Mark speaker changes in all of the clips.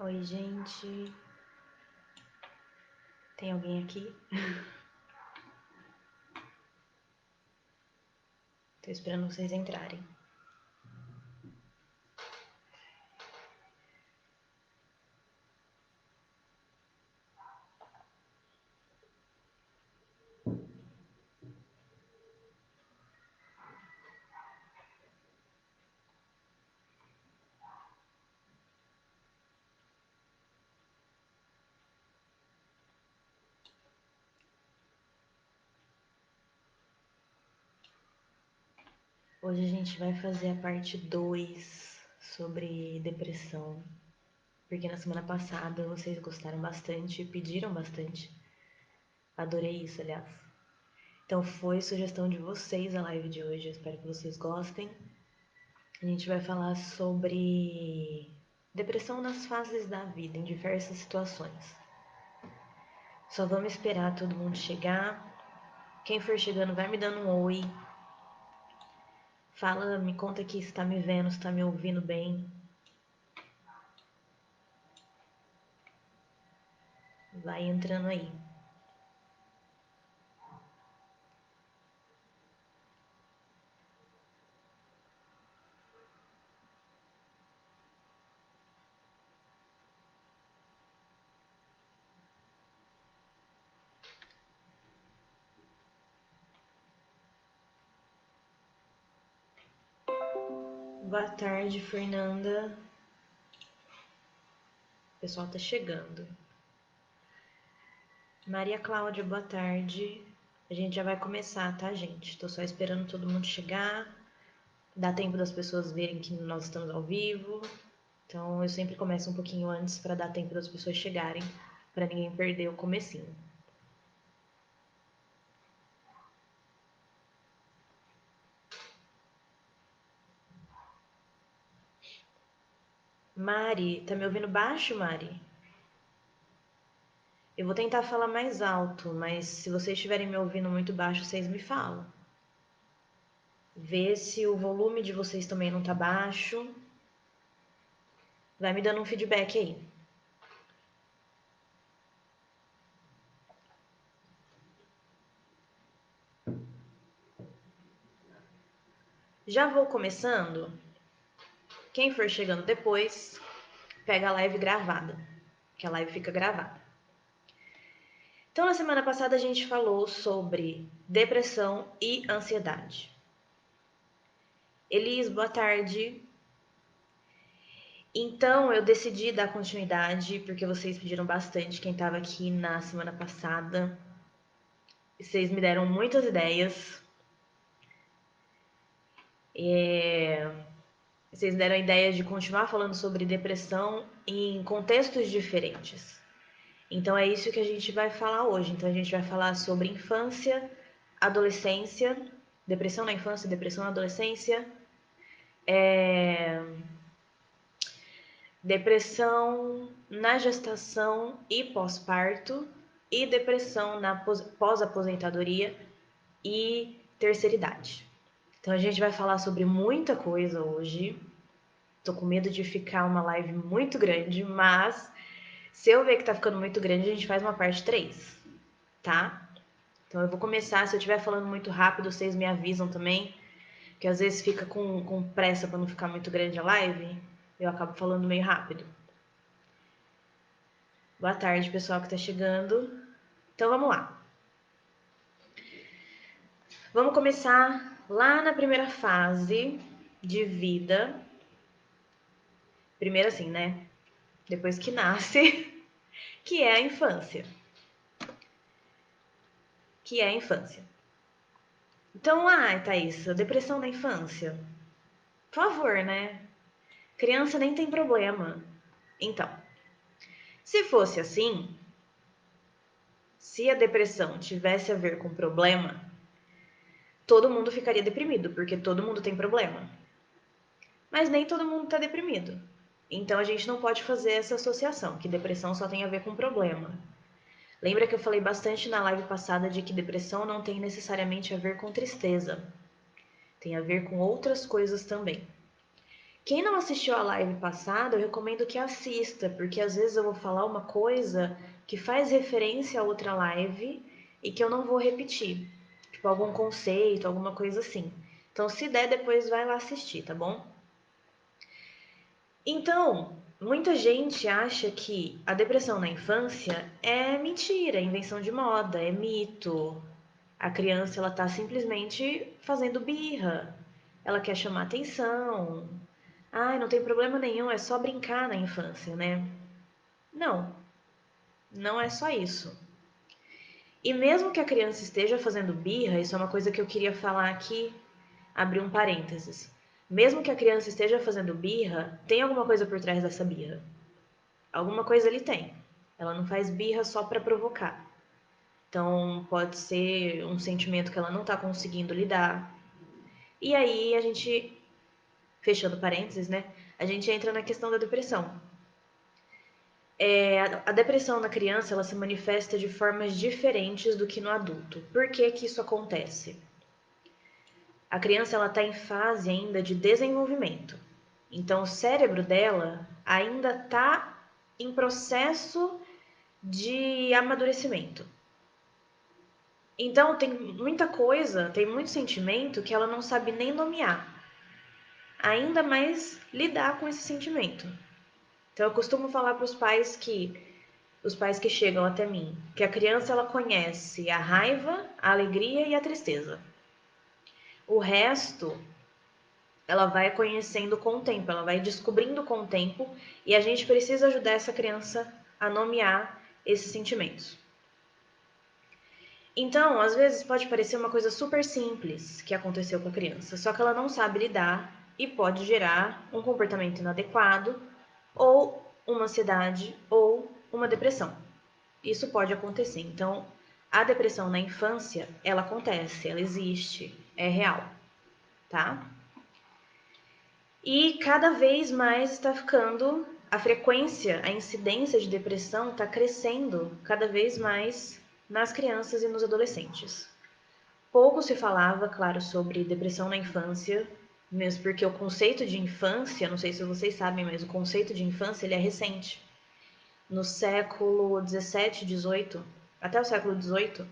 Speaker 1: Oi, gente. Tem alguém aqui? Tô esperando vocês entrarem. Hoje a gente vai fazer a parte 2 sobre depressão, porque na semana passada vocês gostaram bastante, pediram bastante. Adorei isso, aliás. Então foi sugestão de vocês a live de hoje, eu espero que vocês gostem. A gente vai falar sobre depressão nas fases da vida, em diversas situações. Só vamos esperar todo mundo chegar. Quem for chegando vai me dando um oi. Fala, me conta aqui se tá me vendo, se tá me ouvindo bem. Vai entrando aí. Boa tarde, Fernanda. O pessoal tá chegando. Maria Cláudia, boa tarde. A gente já vai começar, tá, gente? Tô só esperando todo mundo chegar. Dá tempo das pessoas verem que nós estamos ao vivo. Então eu sempre começo um pouquinho antes para dar tempo das pessoas chegarem, para ninguém perder o comecinho. Mari, tá me ouvindo baixo, Mari? Eu vou tentar falar mais alto, mas se vocês estiverem me ouvindo muito baixo, vocês me falam. Vê se o volume de vocês também não tá baixo. Vai me dando um feedback aí. Já vou começando. Quem for chegando depois, pega a live gravada, que a live fica gravada. Então, na semana passada a gente falou sobre depressão e ansiedade. Elis, boa tarde. Então, eu decidi dar continuidade, porque vocês pediram bastante, quem estava aqui na semana passada. Vocês me deram muitas ideias. Vocês deram a ideia de continuar falando sobre depressão em contextos diferentes. Então é isso que a gente vai falar hoje. Então a gente vai falar sobre infância, adolescência, depressão na infância, depressão na adolescência, depressão na gestação e pós-parto, e depressão na pós-aposentadoria e terceira idade. Então a gente vai falar sobre muita coisa hoje. Tô com medo de ficar uma live muito grande, mas se eu ver que tá ficando muito grande, a gente faz uma parte 3, tá? Então eu vou começar, se eu estiver falando muito rápido, vocês me avisam também, que às vezes fica com pressa para não ficar muito grande a live, eu acabo falando meio rápido. Boa tarde, pessoal que tá chegando. Então vamos lá. Vamos começar lá na primeira fase de vida. Primeiro assim, né? Depois que nasce, que é a infância. Que é a infância. Então, Thaís, a depressão da infância. Por favor, né? Criança nem tem problema. Então, se fosse assim, se a depressão tivesse a ver com problema, todo mundo ficaria deprimido, porque todo mundo tem problema. Mas nem todo mundo está deprimido. Então a gente não pode fazer essa associação, que depressão só tem a ver com problema. Lembra que eu falei bastante na live passada de que depressão não tem necessariamente a ver com tristeza. Tem a ver com outras coisas também. Quem não assistiu a live passada, eu recomendo que assista, porque às vezes eu vou falar uma coisa que faz referência a outra live e que eu não vou repetir. Tipo, algum conceito, alguma coisa assim. Então, se der, depois vai lá assistir, tá bom? Então, muita gente acha que a depressão na infância é mentira, é invenção de moda, é mito. A criança ela tá simplesmente fazendo birra. Ela quer chamar atenção. Ai, não tem problema nenhum, é só brincar na infância, né? Não, não é só isso. E mesmo que a criança esteja fazendo birra, isso é uma coisa que eu queria falar aqui, abrir um parênteses. Mesmo que a criança esteja fazendo birra, tem alguma coisa por trás dessa birra. Alguma coisa ele tem. Ela não faz birra só para provocar. Então, pode ser um sentimento que ela não está conseguindo lidar. E aí, a gente, fechando parênteses, né? A gente entra na questão da depressão. A depressão na criança ela se manifesta de formas diferentes do que no adulto. Por que que isso acontece? A criança ela está em fase ainda de desenvolvimento. Então, o cérebro dela ainda está em processo de amadurecimento. Então, tem muita coisa, tem muito sentimento que ela não sabe nem nomear. Ainda mais lidar com esse sentimento. Então, eu costumo falar para os pais que chegam até mim, que a criança ela conhece a raiva, a alegria e a tristeza. O resto ela vai conhecendo com o tempo, ela vai descobrindo com o tempo e a gente precisa ajudar essa criança a nomear esses sentimentos. Então, às vezes pode parecer uma coisa super simples que aconteceu com a criança, só que ela não sabe lidar e pode gerar um comportamento inadequado ou uma ansiedade ou uma depressão. Isso pode acontecer. Então, a depressão na infância, ela acontece, ela existe, é real, tá? E cada vez mais está ficando a frequência, a incidência de depressão está crescendo cada vez mais nas crianças e nos adolescentes. Pouco se falava, claro, sobre depressão na infância, mesmo porque o conceito de infância, não sei se vocês sabem, mas o conceito de infância ele é recente. No século 17, 18, até o século 18,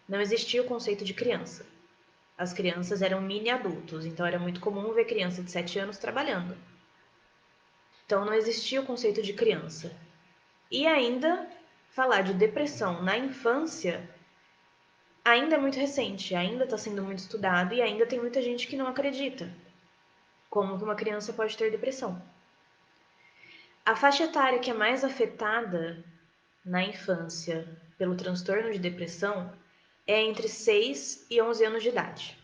Speaker 1: não existia o conceito de criança. As crianças eram mini adultos, então era muito comum ver criança de 7 anos trabalhando. Então não existia o conceito de criança. E ainda falar de depressão na infância ainda é muito recente, ainda está sendo muito estudado e ainda tem muita gente que não acredita como que uma criança pode ter depressão. A faixa etária que é mais afetada na infância pelo transtorno de depressão é entre 6 e 11 anos de idade.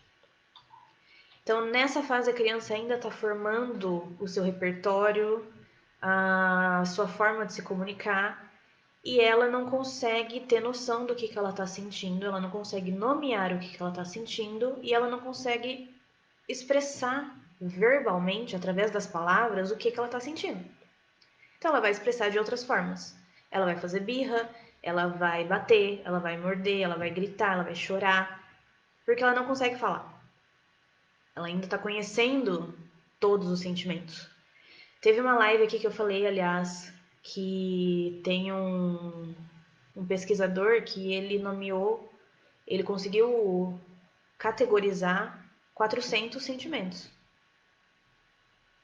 Speaker 1: Então, nessa fase, a criança ainda está formando o seu repertório, a sua forma de se comunicar, e ela não consegue ter noção do que ela está sentindo, ela não consegue nomear o que ela está sentindo, e ela não consegue expressar verbalmente, através das palavras, o que ela está sentindo. Então, ela vai expressar de outras formas. Ela vai fazer birra, ela vai bater, ela vai morder, ela vai gritar, ela vai chorar, porque ela não consegue falar. Ela ainda está conhecendo todos os sentimentos. Teve uma live aqui que eu falei, aliás, que tem um pesquisador que ele nomeou, ele conseguiu categorizar 400 sentimentos.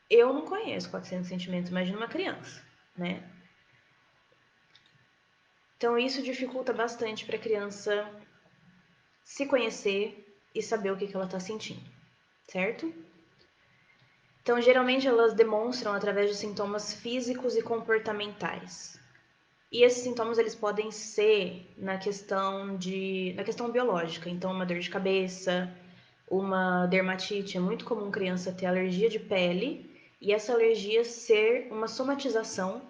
Speaker 1: Eu não conheço 400 sentimentos, imagina uma criança, né? Então isso dificulta bastante para a criança se conhecer e saber o que ela está sentindo, certo? Então, geralmente elas demonstram através de sintomas físicos e comportamentais. E esses sintomas eles podem ser na questão biológica, então uma dor de cabeça, uma dermatite, é muito comum criança ter alergia de pele e essa alergia ser uma somatização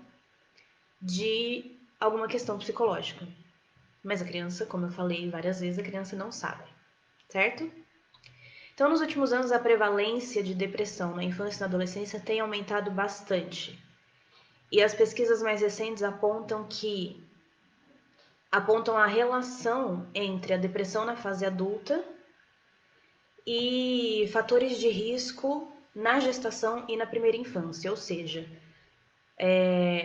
Speaker 1: de alguma questão psicológica. Mas a criança, como eu falei várias vezes, a criança não sabe, certo? Então, nos últimos anos, a prevalência de depressão na infância e na adolescência tem aumentado bastante. E as pesquisas mais recentes apontam a relação entre a depressão na fase adulta e fatores de risco na gestação e na primeira infância, ou seja,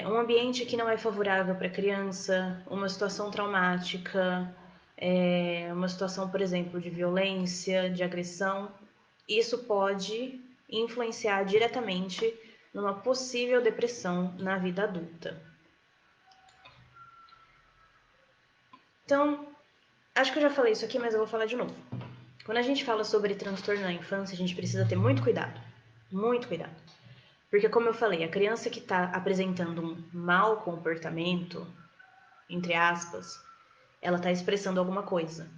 Speaker 1: um ambiente que não é favorável para a criança, uma situação traumática, uma situação, por exemplo, de violência, de agressão, isso pode influenciar diretamente numa possível depressão na vida adulta. Então, acho que eu já falei isso aqui, mas eu vou falar de novo. Quando a gente fala sobre transtorno na infância, a gente precisa ter muito cuidado. Muito cuidado. Porque, como eu falei, a criança que está apresentando um mau comportamento, entre aspas, ela está expressando alguma coisa.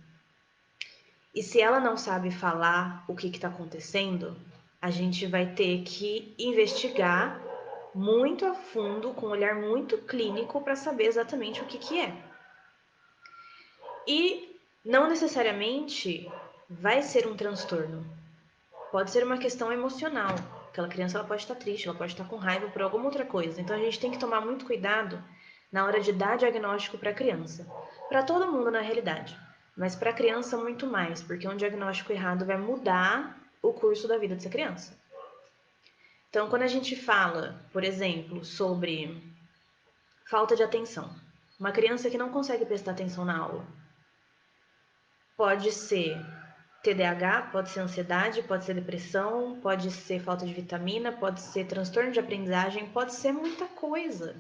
Speaker 1: E se ela não sabe falar o que está acontecendo, a gente vai ter que investigar muito a fundo, com um olhar muito clínico, para saber exatamente o que é. E não necessariamente vai ser um transtorno. Pode ser uma questão emocional. Aquela criança ela pode estar triste, ela pode estar com raiva por alguma outra coisa. Então a gente tem que tomar muito cuidado na hora de dar diagnóstico para a criança. Para todo mundo na realidade, mas para a criança muito mais, porque um diagnóstico errado vai mudar o curso da vida dessa criança. Então quando a gente fala, por exemplo, sobre falta de atenção, uma criança que não consegue prestar atenção na aula, pode ser TDAH, pode ser ansiedade, pode ser depressão, pode ser falta de vitamina, pode ser transtorno de aprendizagem, pode ser muita coisa.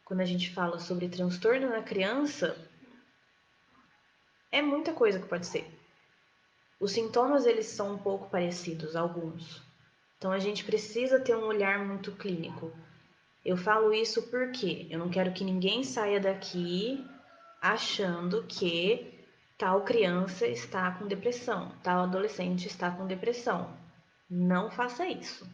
Speaker 1: Quando a gente fala sobre transtorno na criança, é muita coisa que pode ser. Os sintomas eles são um pouco parecidos, alguns. Então a gente precisa ter um olhar muito clínico. Eu falo isso porque eu não quero que ninguém saia daqui achando que tal criança está com depressão, tal adolescente está com depressão. Não faça isso.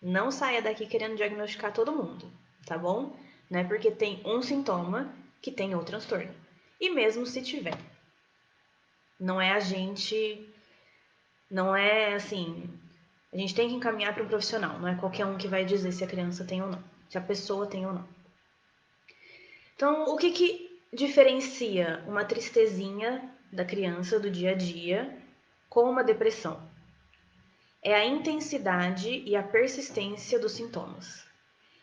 Speaker 1: Não saia daqui querendo diagnosticar todo mundo, tá bom? Não é porque tem um sintoma que tem outro transtorno. E mesmo se tiver, não é a gente, não é assim, a gente tem que encaminhar para um profissional, não é qualquer um que vai dizer se a criança tem ou não, se a pessoa tem ou não. Então, o que diferencia uma tristezinha da criança do dia a dia com uma depressão? É a intensidade e a persistência dos sintomas.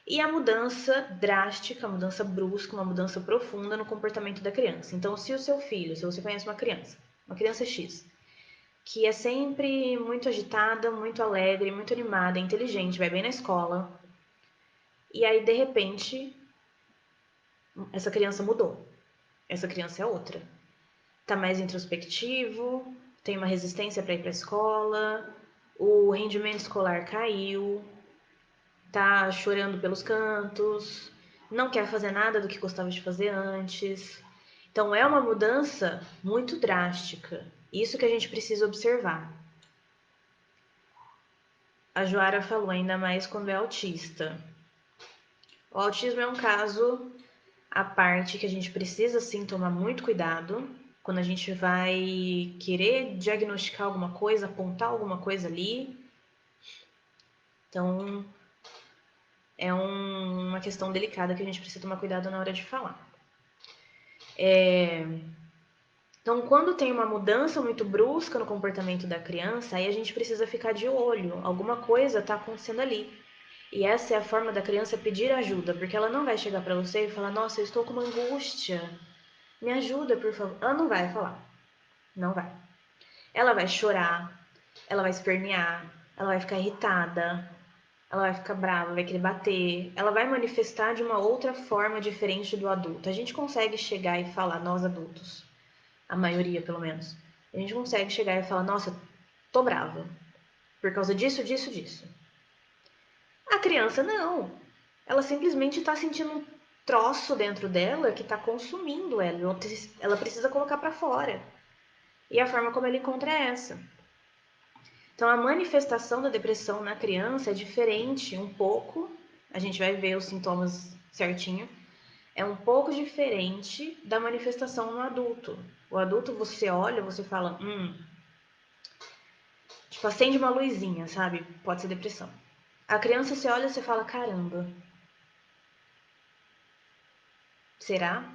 Speaker 1: E a mudança drástica, a mudança brusca, uma mudança profunda no comportamento da criança. Então, se o seu filho, se você conhece uma criança X, que é sempre muito agitada, muito alegre, muito animada, inteligente, vai bem na escola, e aí de repente essa criança mudou. Essa criança é outra. Tá mais introspectivo, tem uma resistência para ir para a escola, o rendimento escolar caiu, tá chorando pelos cantos, não quer fazer nada do que gostava de fazer antes. Então é uma mudança muito drástica. Isso que a gente precisa observar. A Joara falou ainda mais quando é autista. O autismo é um caso à parte que a gente precisa sim tomar muito cuidado quando a gente vai querer diagnosticar alguma coisa, apontar alguma coisa ali. Então, é uma questão delicada que a gente precisa tomar cuidado na hora de falar. Então, quando tem uma mudança muito brusca no comportamento da criança, aí a gente precisa ficar de olho. Alguma coisa está acontecendo ali. E essa é a forma da criança pedir ajuda, porque ela não vai chegar para você e falar: Nossa, eu estou com uma angústia, me ajuda, por favor. Ela não vai falar. Não vai. Ela vai chorar, ela vai espernear, ela vai ficar irritada, ela vai ficar brava, vai querer bater. Ela vai manifestar de uma outra forma diferente do adulto. A gente consegue chegar e falar, nós adultos, a maioria pelo menos, a gente consegue chegar e falar: Nossa, tô brava por causa disso, disso, disso. A criança não. Ela simplesmente está sentindo um troço dentro dela que está consumindo ela. Ela precisa colocar para fora. E a forma como ela encontra é essa. Então, a manifestação da depressão na criança é diferente um pouco. A gente vai ver os sintomas certinho. É um pouco diferente da manifestação no adulto. O adulto, você olha, você fala, tipo, acende uma luzinha, sabe? Pode ser depressão. A criança, você olha e você fala, caramba, será?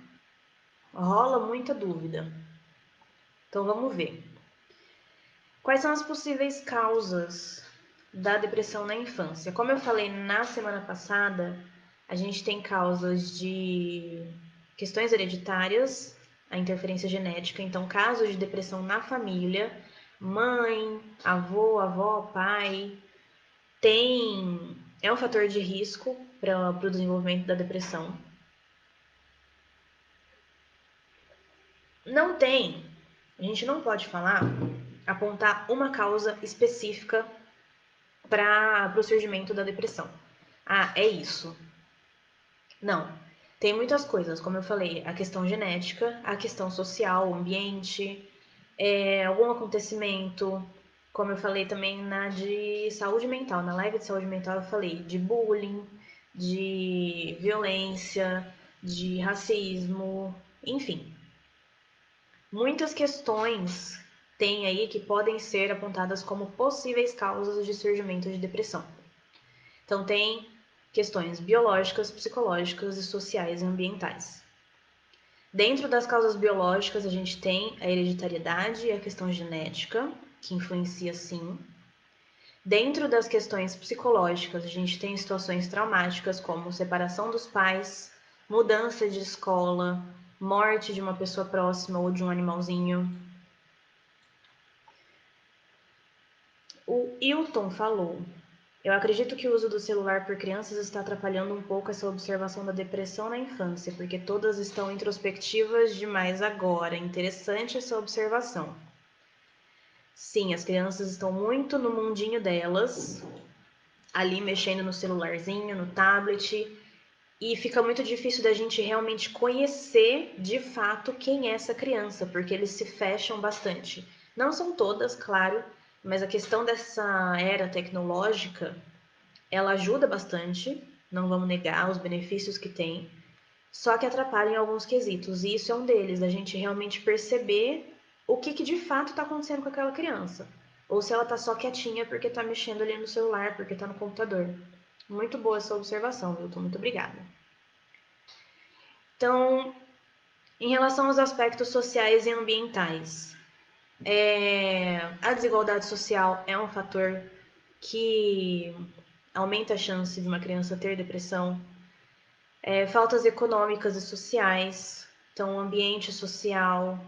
Speaker 1: Rola muita dúvida. Então, vamos ver. Quais são as possíveis causas da depressão na infância. Como eu falei na semana passada, a gente tem causas de questões hereditárias, a interferência genética, então casos de depressão na família, mãe, avô, avó, pai, é um fator de risco para o desenvolvimento da depressão. Não tem, a gente não pode apontar uma causa específica para o surgimento da depressão. Ah, é isso. Não. Tem muitas coisas, como eu falei, a questão genética, a questão social, o ambiente, algum acontecimento, como eu falei também na de saúde mental, na live de saúde mental eu falei de bullying, de violência, de racismo, enfim. Muitas questões tem aí que podem ser apontadas como possíveis causas de surgimento de depressão. Então tem questões biológicas, psicológicas e sociais e ambientais. Dentro das causas biológicas, a gente tem a hereditariedade e a questão genética, que influencia sim. Dentro das questões psicológicas, a gente tem situações traumáticas como separação dos pais, mudança de escola, morte de uma pessoa próxima ou de um animalzinho. O Hilton falou: eu acredito que o uso do celular por crianças está atrapalhando um pouco essa observação da depressão na infância, porque todas estão introspectivas demais agora. Interessante essa observação. Sim, as crianças estão muito no mundinho delas, ali mexendo no celularzinho, no tablet, e fica muito difícil da gente realmente conhecer de fato quem é essa criança, porque eles se fecham bastante. Não são todas, claro, mas a questão dessa era tecnológica, ela ajuda bastante, não vamos negar os benefícios que tem, só que atrapalha em alguns quesitos, e isso é um deles, a gente realmente perceber o que de fato está acontecendo com aquela criança. Ou se ela está só quietinha porque está mexendo ali no celular, porque está no computador. Muito boa essa observação, Wilton, muito obrigada. Então, em relação aos aspectos sociais e ambientais, a desigualdade social é um fator que aumenta a chance de uma criança ter depressão. Faltas econômicas e sociais, então ambiente social.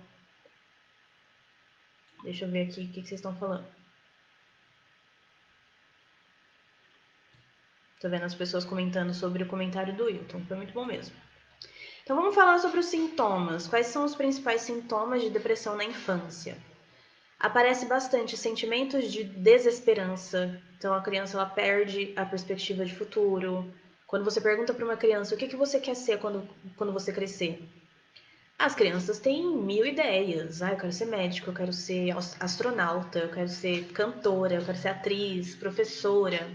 Speaker 1: Deixa eu ver aqui o que vocês estão falando. Tô vendo as pessoas comentando sobre o comentário do Wilton, foi muito bom mesmo. Então vamos falar sobre os sintomas. Quais são os principais sintomas de depressão na infância? Aparece bastante sentimentos de desesperança. Então a criança ela perde a perspectiva de futuro. Quando você pergunta para uma criança o que você quer ser quando você crescer, as crianças têm mil ideias. Eu quero ser médico, eu quero ser astronauta, eu quero ser cantora, eu quero ser atriz, professora.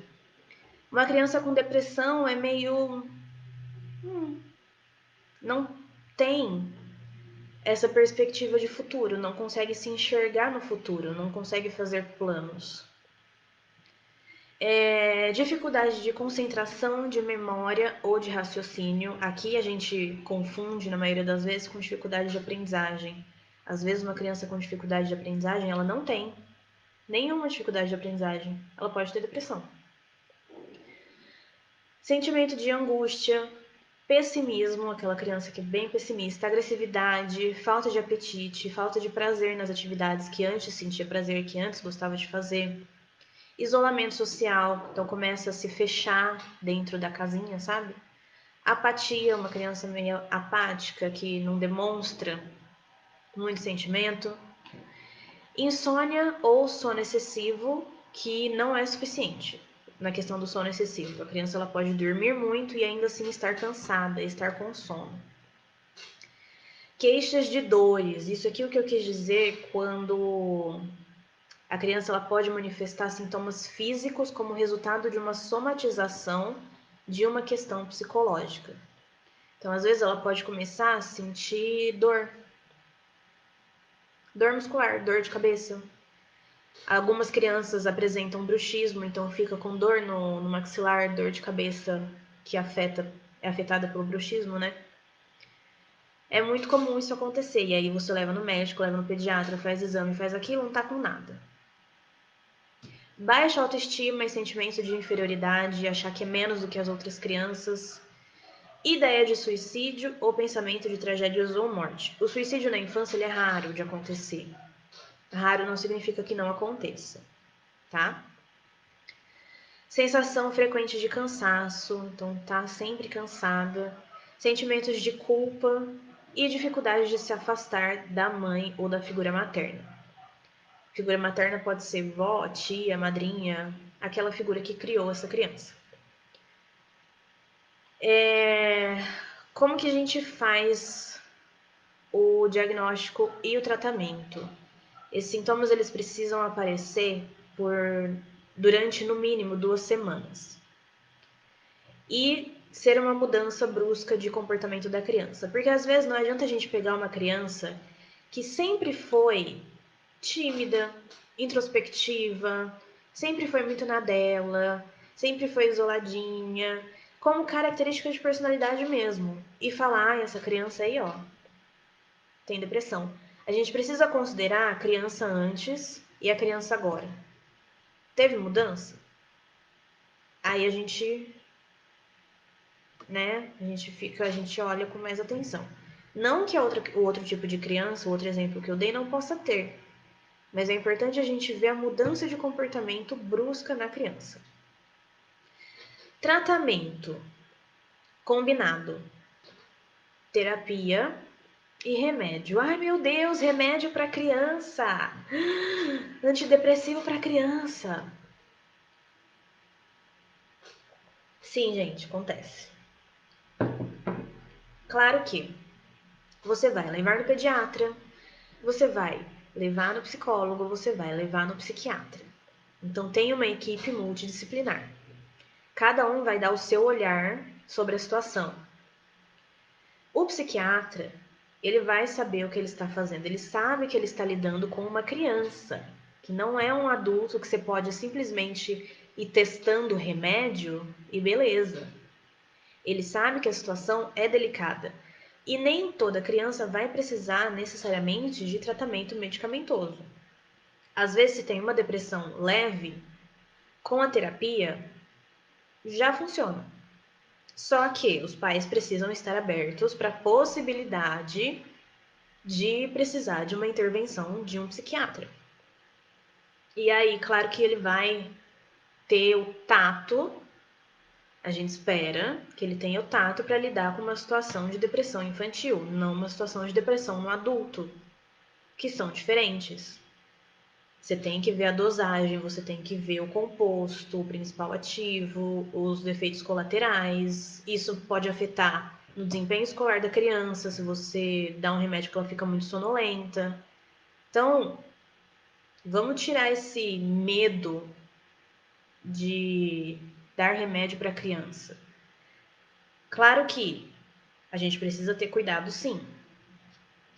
Speaker 1: Uma criança com depressão é meio. Não tem essa perspectiva de futuro, não consegue se enxergar no futuro, não consegue fazer planos. Dificuldade de concentração, de memória ou de raciocínio. Aqui a gente confunde, na maioria das vezes, com dificuldade de aprendizagem. Às vezes, uma criança com dificuldade de aprendizagem, ela não tem nenhuma dificuldade de aprendizagem. Ela pode ter depressão. Sentimento de angústia, pessimismo, aquela criança que é bem pessimista, agressividade, falta de apetite, falta de prazer nas atividades que antes sentia prazer, que antes gostava de fazer. Isolamento social, então começa a se fechar dentro da casinha, sabe? Apatia, uma criança meio apática que não demonstra muito sentimento. Insônia ou sono excessivo, que não é suficiente na questão do sono excessivo. A criança ela pode dormir muito e ainda assim estar cansada, estar com sono. Queixas de dores, isso aqui é o que eu quis dizer quando a criança ela pode manifestar sintomas físicos como resultado de uma somatização de uma questão psicológica. Então, às vezes, ela pode começar a sentir dor muscular, dor de cabeça. Algumas crianças apresentam bruxismo, então fica com dor no maxilar, dor de cabeça que é afetada pelo bruxismo, né? É muito comum isso acontecer, e aí você leva no médico, leva no pediatra, faz exame, faz aquilo, não tá com nada. baixa autoestima e sentimento de inferioridade, achar que é menos do que as outras crianças, ideia de suicídio ou pensamento de tragédias ou morte. O suicídio na infância ele é raro de acontecer. Raro não significa que não aconteça, tá? Sensação frequente de cansaço, então tá sempre cansada. Sentimentos de culpa e dificuldade de se afastar da mãe ou da figura materna. Figura materna pode ser vó, tia, madrinha, aquela figura que criou essa criança. Como que a gente faz o diagnóstico e o tratamento? Esses sintomas eles precisam aparecer durante no mínimo 2 semanas. E ser uma mudança brusca de comportamento da criança. Porque às vezes não adianta a gente pegar uma criança que sempre foi tímida, introspectiva, sempre foi muito na dela, sempre foi isoladinha, como característica de personalidade mesmo. E falar, essa criança aí, ó, tem depressão. A gente precisa considerar a criança antes e a criança agora. Teve mudança? Aí a gente, né, a gente olha com mais atenção. Não que o outro tipo de criança, o outro exemplo que eu dei, não possa ter. Mas é importante a gente ver a mudança de comportamento brusca na criança. Tratamento combinado: terapia e remédio. Ai meu Deus, remédio para criança! Antidepressivo para criança. Sim, gente, acontece. Claro que você vai levar no pediatra, você vai levar no psicólogo, você vai levar no psiquiatra. Então tem uma equipe multidisciplinar. Cada um vai dar o seu olhar sobre a situação. O psiquiatra, ele vai saber o que ele está fazendo. Ele sabe que ele está lidando com uma criança, que não é um adulto que você pode simplesmente ir testando remédio e beleza. Ele sabe que a situação é delicada. E nem toda criança vai precisar necessariamente de tratamento medicamentoso. Às vezes, se tem uma depressão leve, com a terapia, já funciona. Só que os pais precisam estar abertos para a possibilidade de precisar de uma intervenção de um psiquiatra. E aí, claro que ele vai ter o tato, a gente espera que ele tenha o tato para lidar com uma situação de depressão infantil, não uma situação de depressão no adulto, que são diferentes. Você tem que ver a dosagem, você tem que ver o composto, o principal ativo, os efeitos colaterais. Isso pode afetar no desempenho escolar da criança, se você dá um remédio que ela fica muito sonolenta. Então, vamos tirar esse medo de dar remédio para a criança. Claro que a gente precisa ter cuidado, sim.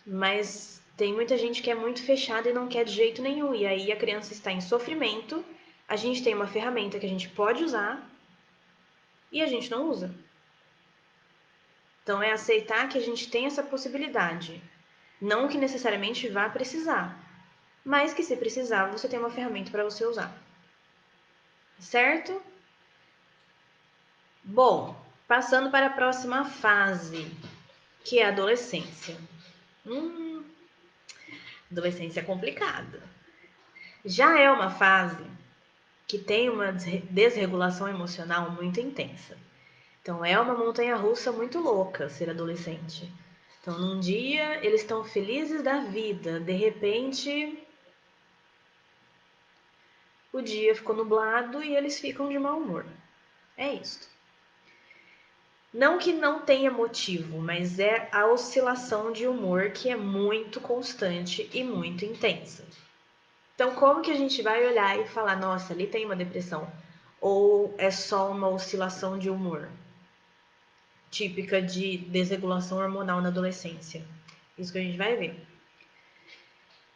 Speaker 1: Mas tem muita gente que é muito fechada e não quer de jeito nenhum. E aí a criança está em sofrimento. A gente tem uma ferramenta que a gente pode usar e a gente não usa. Então é aceitar que a gente tem essa possibilidade. Não que necessariamente vá precisar, mas que se precisar, você tem uma ferramenta para você usar. Certo? Bom, passando para a próxima fase, que é a adolescência. Adolescência é complicada. Já é uma fase que tem uma desregulação emocional muito intensa. Então é uma montanha-russa muito louca ser adolescente. Então num dia eles estão felizes da vida, de repente o dia ficou nublado e eles ficam de mau humor. É isso. Não que não tenha motivo, mas é a oscilação de humor que é muito constante e muito intensa. Então, como que a gente vai olhar e falar, nossa, ali tem uma depressão? Ou é só uma oscilação de humor? Típica de desregulação hormonal na adolescência. Isso que a gente vai ver.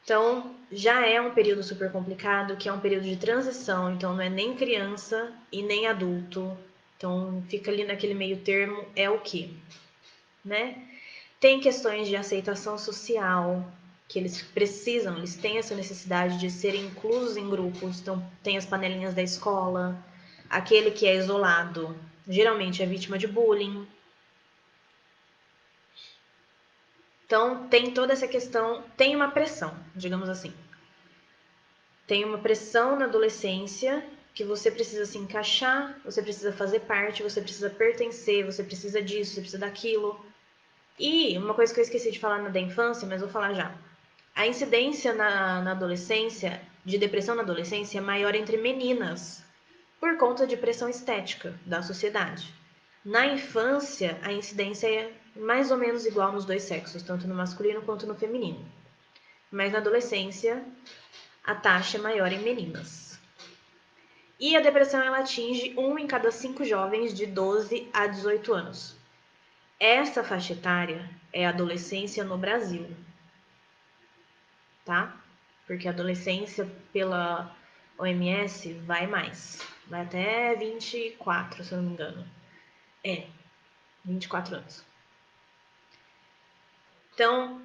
Speaker 1: Então, já é um período super complicado, que é um período de transição, então não é nem criança e nem adulto. Então, fica ali naquele meio termo, é o quê? Né? Tem questões de aceitação social, que eles precisam, eles têm essa necessidade de serem inclusos em grupos. Então, tem as panelinhas da escola, aquele que é isolado, geralmente é vítima de bullying. Então, tem toda essa questão, tem uma pressão, digamos assim. Tem uma pressão na adolescência que você precisa se encaixar, você precisa fazer parte, você precisa pertencer, você precisa disso, você precisa daquilo. E uma coisa que eu esqueci de falar na da infância, mas vou falar já. A incidência na adolescência, de depressão na adolescência, é maior entre meninas, por conta de pressão estética da sociedade. Na infância, a incidência é mais ou menos igual nos dois sexos, tanto no masculino quanto no feminino. Mas na adolescência, a taxa é maior em meninas. E a depressão ela atinge 1 em cada 5 jovens de 12 a 18 anos. Essa faixa etária é a adolescência no Brasil, tá? Porque a adolescência, pela OMS, vai mais. Vai até 24, se eu não me engano. 24 anos. Então,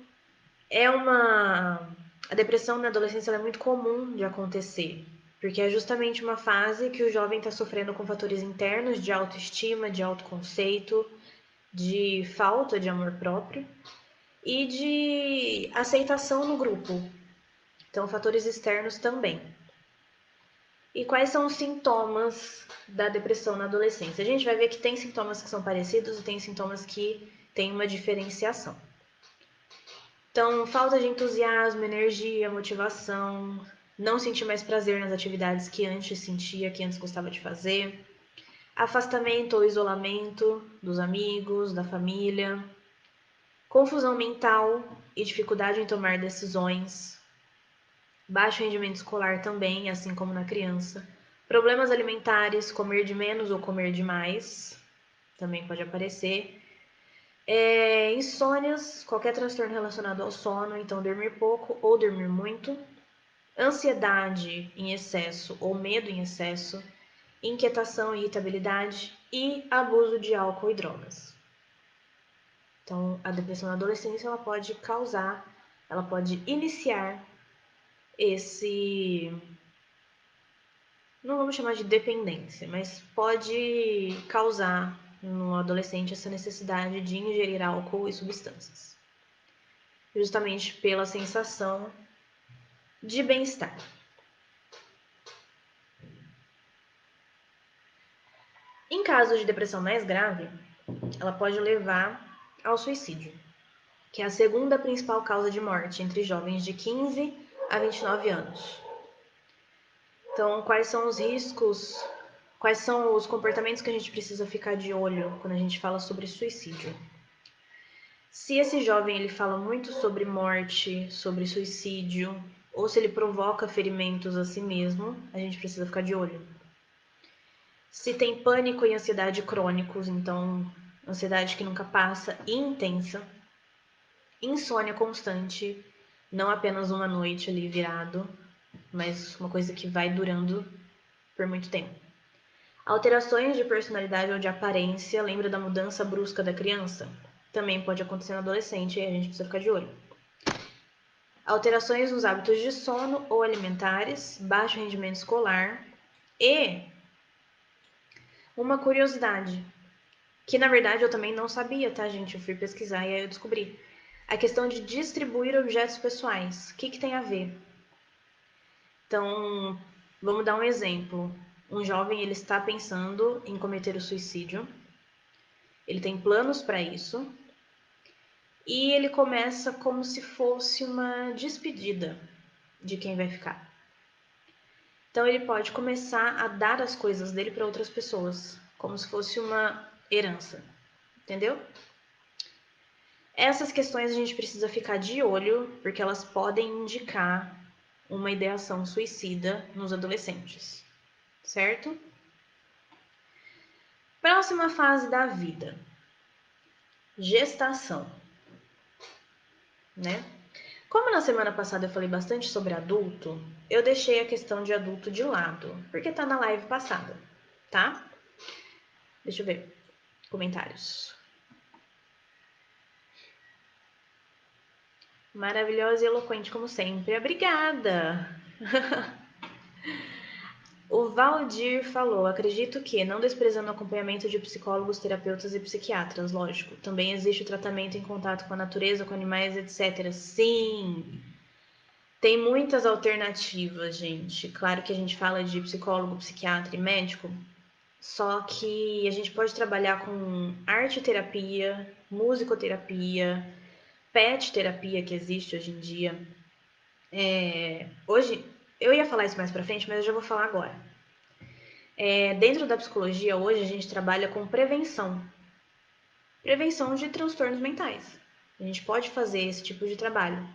Speaker 1: a depressão na adolescência é muito comum de acontecer, porque é justamente uma fase que o jovem está sofrendo com fatores internos de autoestima, de autoconceito, de falta de amor próprio e de aceitação no grupo. Então, fatores externos também. E quais são os sintomas da depressão na adolescência? A gente vai ver que tem sintomas que são parecidos e tem sintomas que têm uma diferenciação. Então, falta de entusiasmo, energia, motivação, não sentir mais prazer nas atividades que antes sentia, que antes gostava de fazer, afastamento ou isolamento dos amigos, da família, confusão mental e dificuldade em tomar decisões, baixo rendimento escolar também, assim como na criança, problemas alimentares, comer de menos ou comer demais, também pode aparecer. Insônias, qualquer transtorno relacionado ao sono, então dormir pouco ou dormir muito, ansiedade em excesso ou medo em excesso, inquietação e irritabilidade e abuso de álcool e drogas. Então, a depressão na adolescência ela pode causar, ela pode iniciar esse, não vamos chamar de dependência, mas pode causar no adolescente essa necessidade de ingerir álcool e substâncias, justamente pela sensação de bem-estar. Em casos de depressão mais grave, ela pode levar ao suicídio, que é a segunda principal causa de morte entre jovens de 15 a 29 anos. Então, quais são os riscos, quais são os comportamentos que a gente precisa ficar de olho quando a gente fala sobre suicídio? Se esse jovem ele fala muito sobre morte, sobre suicídio, ou se ele provoca ferimentos a si mesmo, a gente precisa ficar de olho. Se tem pânico e ansiedade crônicos, então ansiedade que nunca passa e intensa, insônia constante, não apenas uma noite ali virado, mas uma coisa que vai durando por muito tempo. Alterações de personalidade ou de aparência, lembra da mudança brusca da criança? Também pode acontecer no adolescente e a gente precisa ficar de olho. Alterações nos hábitos de sono ou alimentares, baixo rendimento escolar e uma curiosidade, que na verdade eu também não sabia, tá, gente? Eu fui pesquisar e aí eu descobri. A questão de distribuir objetos pessoais. O que tem a ver? Então, vamos dar um exemplo. Um jovem ele está pensando em cometer o suicídio. Ele tem planos para isso. E ele começa como se fosse uma despedida de quem vai ficar. Então ele pode começar a dar as coisas dele para outras pessoas, como se fosse uma herança. Entendeu? Essas questões a gente precisa ficar de olho, porque elas podem indicar uma ideação suicida nos adolescentes, certo? Próxima fase da vida: gestação, né? Como na semana passada eu falei bastante sobre adulto, eu deixei a questão de adulto de lado, porque tá na live passada, tá? Deixa eu ver. Comentários. Maravilhosa e eloquente como sempre. Obrigada! O Valdir falou: acredito que, não desprezando o acompanhamento de psicólogos, terapeutas e psiquiatras, lógico, também existe o tratamento em contato com a natureza, com animais, etc. Sim! Tem muitas alternativas, gente. Claro que a gente fala de psicólogo, psiquiatra e médico, só que a gente pode trabalhar com arte terapia, musicoterapia, pet terapia que existe hoje em dia. Hoje, eu ia falar isso mais pra frente, mas eu já vou falar agora. Dentro da psicologia, hoje a gente trabalha com prevenção. Prevenção de transtornos mentais. A gente pode fazer esse tipo de trabalho.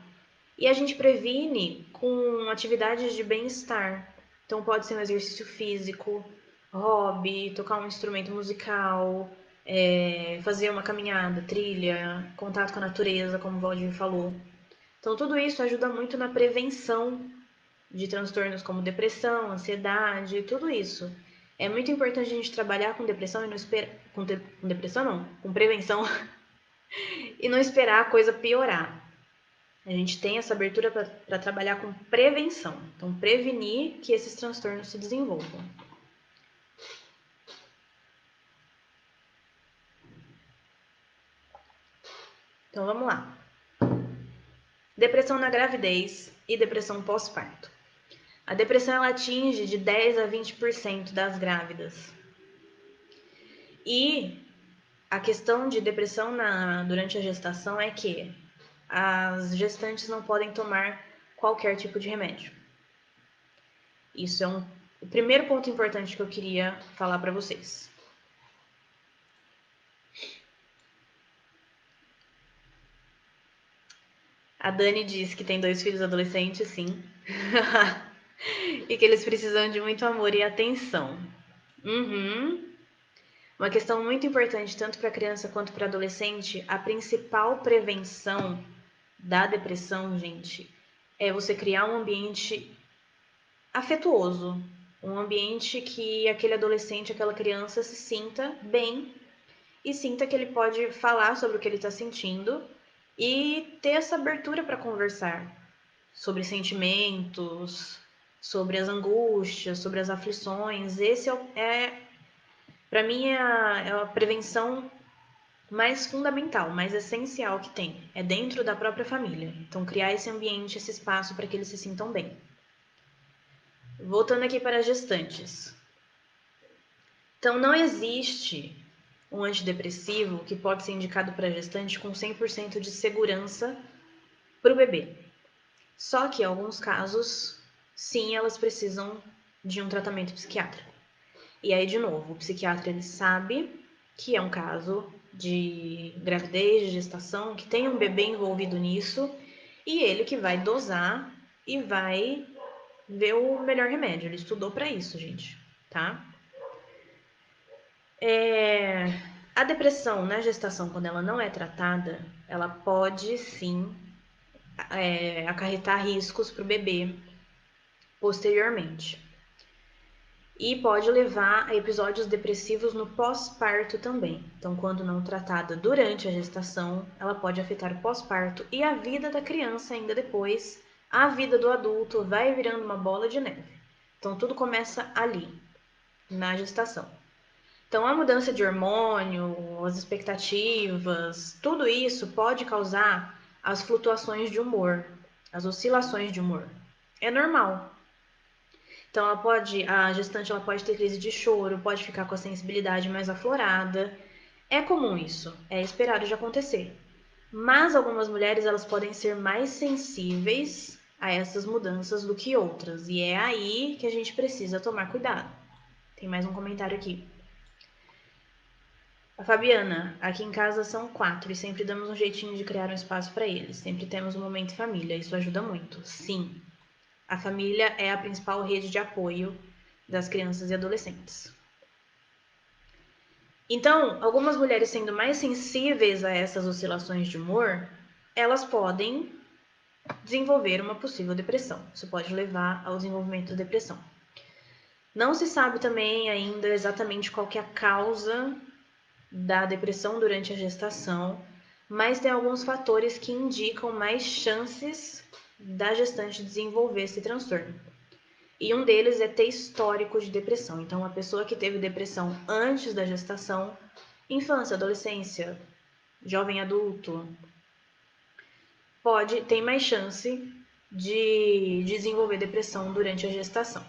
Speaker 1: E a gente previne com atividades de bem-estar. Então pode ser um exercício físico, hobby, tocar um instrumento musical, fazer uma caminhada, trilha, contato com a natureza, como o Valdir falou. Então tudo isso ajuda muito na prevenção de transtornos como depressão, ansiedade, tudo isso. É muito importante a gente trabalhar com depressão e não esperar. Com depressão não, com prevenção e não esperar a coisa piorar. A gente tem essa abertura para trabalhar com prevenção. Então, prevenir que esses transtornos se desenvolvam. Então, vamos lá. Depressão na gravidez e depressão pós-parto. A depressão ela atinge de 10 a 20% das grávidas. E a questão de depressão durante a gestação é que as gestantes não podem tomar qualquer tipo de remédio. Isso é o primeiro ponto importante que eu queria falar para vocês. A Dani disse que tem 2 filhos adolescentes, sim. E que eles precisam de muito amor e atenção. Uhum. Uma questão muito importante, tanto para criança quanto para adolescente, a principal prevenção da depressão, gente, é você criar um ambiente afetuoso. Um ambiente que aquele adolescente, aquela criança se sinta bem e sinta que ele pode falar sobre o que ele está sentindo e ter essa abertura para conversar sobre sentimentos, sobre as angústias, sobre as aflições. Esse para mim, é a prevenção mais fundamental, mais essencial que tem. É dentro da própria família. Então, criar esse ambiente, esse espaço para que eles se sintam bem. Voltando aqui para as gestantes. Então, não existe um antidepressivo que pode ser indicado para a gestante com 100% de segurança para o bebê. Só que, em alguns casos, sim, elas precisam de um tratamento psiquiátrico. E aí, de novo, o psiquiatra ele sabe que é um caso de gravidez, de gestação, que tem um bebê envolvido nisso, e ele que vai dosar e vai ver o melhor remédio. Ele estudou para isso, gente, tá? A depressão na gestação, quando ela não é tratada, ela pode sim acarretar riscos para o bebê posteriormente. E pode levar a episódios depressivos no pós-parto também. Então, quando não tratada durante a gestação, ela pode afetar o pós-parto e a vida da criança ainda depois. A vida do adulto vai virando uma bola de neve. Então, tudo começa ali, na gestação. Então, a mudança de hormônio, as expectativas, tudo isso pode causar as flutuações de humor, as oscilações de humor. É normal. Então, a gestante ela pode ter crise de choro, pode ficar com a sensibilidade mais aflorada. É comum isso, é esperado de acontecer. Mas algumas mulheres elas podem ser mais sensíveis a essas mudanças do que outras. E é aí que a gente precisa tomar cuidado. Tem mais um comentário aqui. A Fabiana, aqui em casa são 4 e sempre damos um jeitinho de criar um espaço para eles. Sempre temos um momento família, isso ajuda muito. Sim, a família é a principal rede de apoio das crianças e adolescentes. Então, algumas mulheres sendo mais sensíveis a essas oscilações de humor, elas podem desenvolver uma possível depressão. Isso pode levar ao desenvolvimento da depressão. Não se sabe também ainda exatamente qual que é a causa da depressão durante a gestação, mas tem alguns fatores que indicam mais chances da gestante desenvolver esse transtorno. E um deles é ter histórico de depressão. Então, uma pessoa que teve depressão antes da gestação, infância, adolescência, jovem adulto, tem mais chance de desenvolver depressão durante a gestação.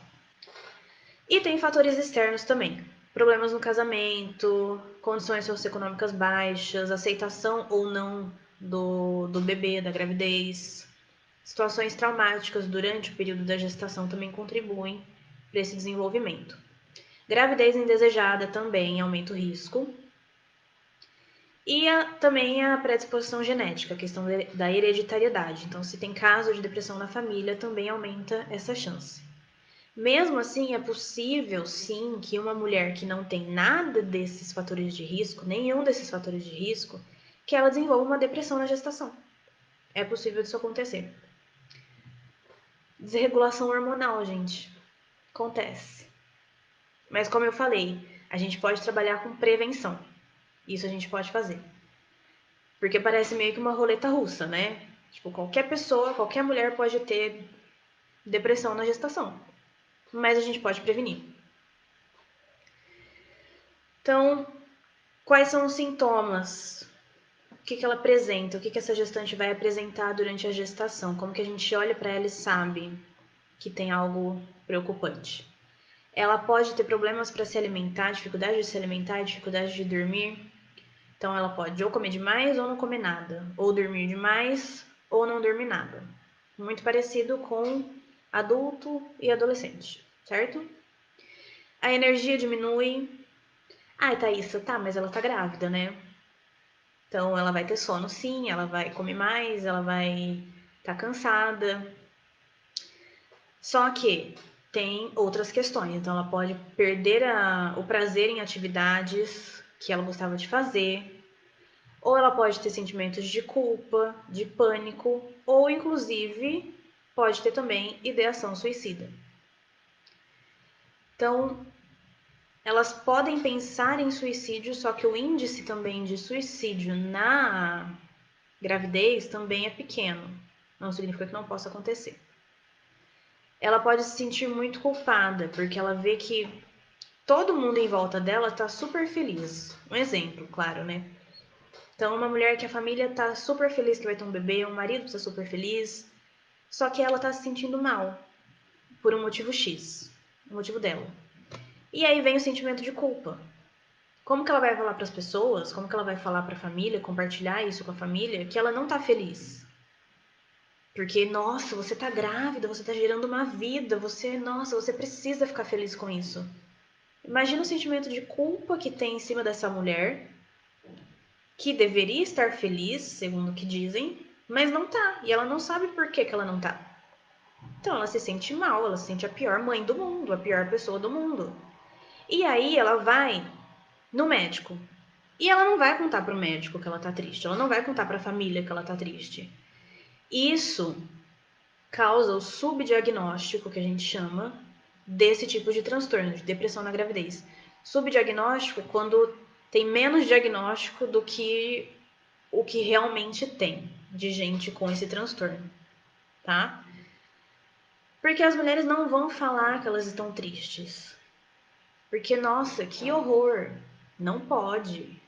Speaker 1: E tem fatores externos também. Problemas no casamento, condições socioeconômicas baixas, aceitação ou não do bebê, da gravidez. Situações traumáticas durante o período da gestação também contribuem para esse desenvolvimento. Gravidez indesejada também aumenta o risco. E também a predisposição genética, a questão da hereditariedade. Então, se tem caso de depressão na família, também aumenta essa chance. Mesmo assim, é possível, sim, que uma mulher que não tem nada desses fatores de risco, nenhum desses fatores de risco, que ela desenvolva uma depressão na gestação. É possível disso acontecer. Desregulação hormonal, gente. Acontece. Mas como eu falei, a gente pode trabalhar com prevenção. Isso a gente pode fazer. Porque parece meio que uma roleta russa, né? Tipo, qualquer pessoa, qualquer mulher pode ter depressão na gestação. Mas a gente pode prevenir. Então, quais são os sintomas? O que ela apresenta? O que essa gestante vai apresentar durante a gestação? Como que a gente olha para ela e sabe que tem algo preocupante? Ela pode ter problemas para se alimentar, dificuldade de se alimentar, dificuldade de dormir. Então, ela pode ou comer demais ou não comer nada, ou dormir demais ou não dormir nada. Muito parecido com adulto e adolescente, certo? A energia diminui. Ai, Thaís, tá, mas ela tá grávida, né? Então, ela vai ter sono sim, ela vai comer mais, ela vai estar cansada. Só que tem outras questões. Então, ela pode perder o prazer em atividades que ela gostava de fazer, ou ela pode ter sentimentos de culpa, de pânico, ou inclusive pode ter também ideação suicida. Então, elas podem pensar em suicídio, só que o índice também de suicídio na gravidez também é pequeno. Não significa que não possa acontecer. Ela pode se sentir muito culpada, porque ela vê que todo mundo em volta dela está super feliz. Um exemplo, claro, né? Então, uma mulher que a família tá super feliz que vai ter um bebê, o marido tá super feliz, só que ela tá se sentindo mal por um motivo X, o motivo dela. E aí vem o sentimento de culpa. Como que ela vai falar para as pessoas, como que ela vai falar para a família, compartilhar isso com a família, que ela não tá feliz? Porque, nossa, você tá grávida, você tá gerando uma vida, nossa, você precisa ficar feliz com isso. Imagina o sentimento de culpa que tem em cima dessa mulher, que deveria estar feliz, segundo o que dizem, mas não tá. E ela não sabe por que ela não tá. Então ela se sente mal, ela se sente a pior mãe do mundo, a pior pessoa do mundo. E aí ela vai no médico. E ela não vai contar pro médico que ela tá triste, ela não vai contar pra família que ela tá triste. Isso causa o subdiagnóstico, que a gente chama, desse tipo de transtorno, de depressão na gravidez. Subdiagnóstico quando tem menos diagnóstico do que o que realmente tem de gente com esse transtorno, tá? Porque as mulheres não vão falar que elas estão tristes. Porque, nossa, que horror! Não pode.